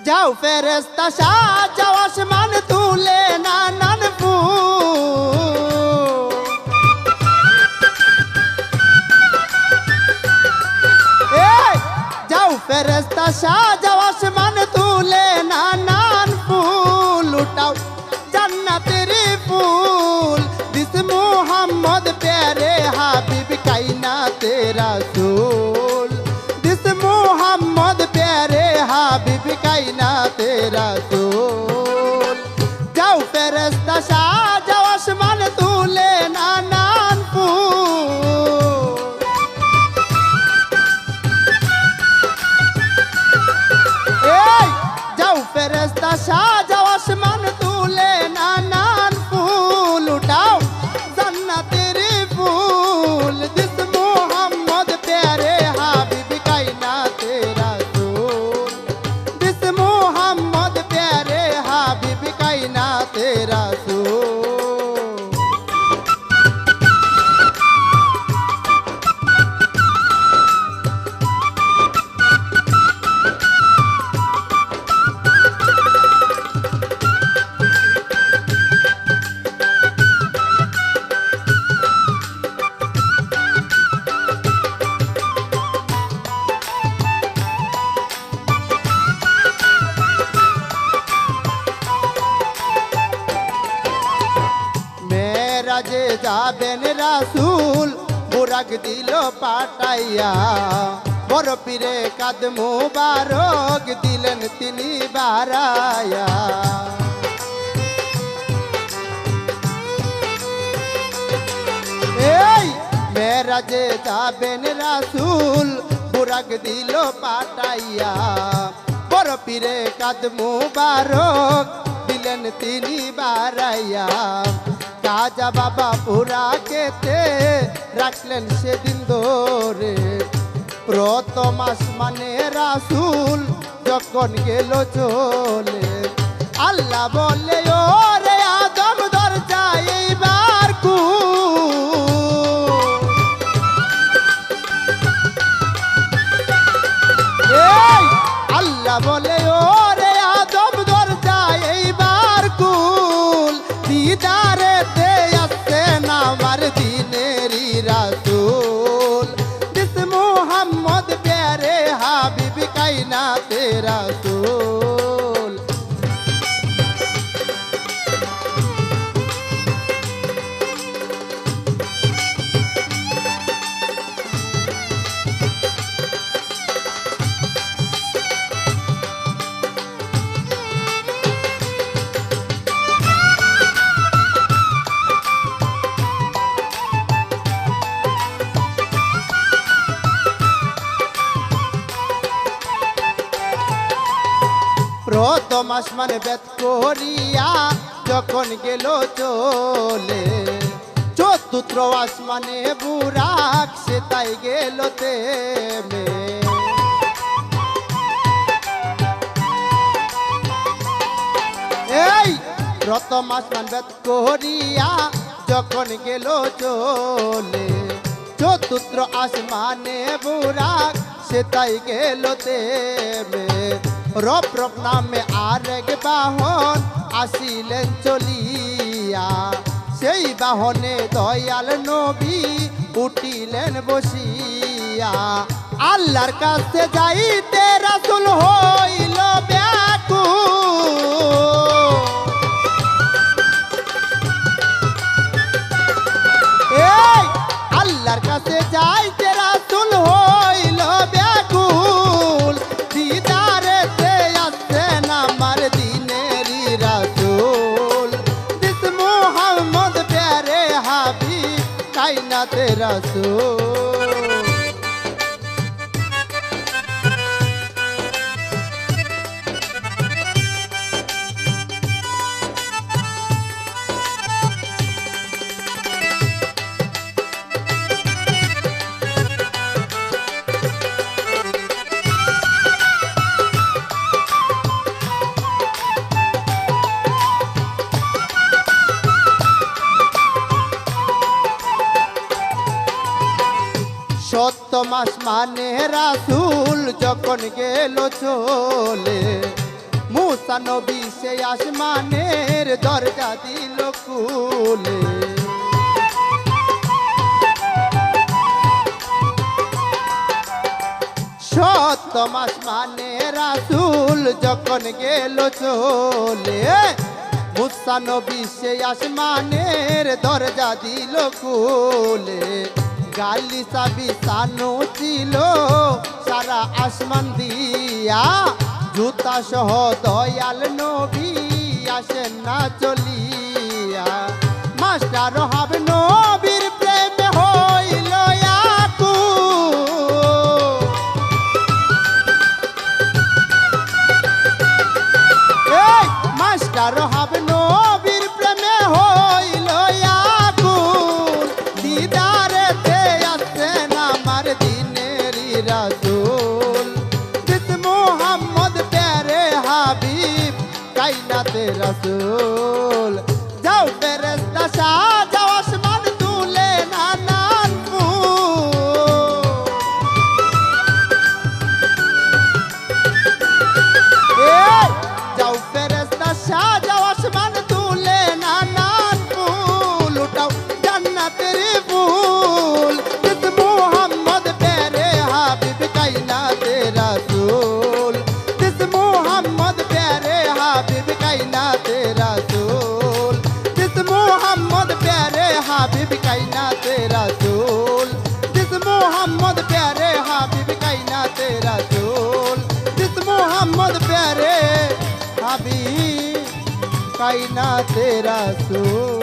যাও ফেরেশতা সাজাও আসমান তুলে নানান ফুল। এই যাও ফেরেশতা সাজাও আসমান তুলে নানান ফুল। উঠাও জান্নাতের ফুল দিস মুহাম্মদ প্যারে হাবিব কায়নাতে রাসূল। দিস মুহাম্মদ প্যারে হাবিব কায়নাতে রাসূল। যাও ফেরেশতা সাজাও আসমান তুলে নানান ফুল। এই যাও ফেরেশতা সাজাও আসমান তুলে নানান ফুল। উঠাও জান্নাতের ফুল দিস মুহাম্মদ প্যারে হাবিব কায়নাতে রাসূল। দিস মুহাম্মদ প্যারে হাবিব কায়নাতে রাসূল। মেরাজে যাবেন রাসূল বুরাক দিল পাঠাইয়া। বড় পীরে কাদ মুবারক দিলেন তিনি বাড়াইয়া। এই মেরাজে যাবেন রাসূল বুরাক দিল পাঠাইয়া। বড় পীরে কাদ মুবারক দিলেন তিনি বাড়াইয়া। কাজা বাবা পুরা কেতে রাখলেন সেদিন ধরে। প্রথম আসমানে রাসূল যখন গেল চলে। আল্লাহ বলে ও রে আদম দরজা এইবার খুল। এই আল্লাহ বলে ও রে আদম দরজা এইবার খুল। দিদারেতে আসছেন আমার দিনেরই রাসূল। দিস মুহাম্মদ প্যারে হাবিব কায়নাতে রাসূল। প্রথম আসমানে বেদ করিয়া যখন গেল চলে। চতুর্থ আসমানে বুরাক সে তাই গেল তেমে। এই প্রথম আসমান বেদ করিয়া যখন গেল চলে। চতুর্থ আসমানে বুরাক সে তাই গেল তেমে। রব রব নামে আরেক বাহন আসিলেন চলিয়া। সেই বাহনে দয়াল নবী উঠিলেন বসিয়া। আল্লাহর কাছে যাইতে রাসূল হইল ব্যাকুল। এই আল্লাহর কাছে যাইতে রাসূল হইল ব্যাকুল। দিদারেতে আসছেন আমার দিনেরই রাসূল। দিস মুহাম্মদ প্যারে হাবিব কায়নাতে রাসূল। সপ্তম আসমানে রাসূল যখন গেল চলে। মুসা নবী সে আসমানের দরজা দিল খুলে। সপ্তম আসমানে রাসূল যখন গেল চলে, মুসা নবী সে আসমানের দরজা দিল খুলে। গালি চাবি সানো ছিল সারা আসমান দিয়া, জুতা সহ দয়াল নবী আসেন না চলিয়া। মাস্টার হবে নবীর প্রেমে হইল আকুল। এই মাস্টার হবে নবীর প্রেমে হইল আকুল। দিদারেতে আসেন আমার দিনেরই রাসূল, দিস মুহাম্মদ প্যারে হাবিব কায়নাতে রাসূল। যাও ফেরেশতা সাজাও আসমান তুলে নানান ফুল। যাও ফেরেশতা সাজাও আসমান তুলে নানান ফুল। উঠাও জান্নাতের ফুল, দিস মুহাম্মদ প্যারে হাবিব কায়নাতে রাসূল। দিস মুহাম্মদ প্যারে হাবিব কায়নাতে রাসূল। দিস মুহাম্মদ প্যারে হাবিব কায়নাতে রাসূল। দিস মুহাম্মদ প্যারে হাবিব কায়নাতে রাসূল। দিস মুহাম্মদ প্যারে হাবিব কায়নাতে রাসূল।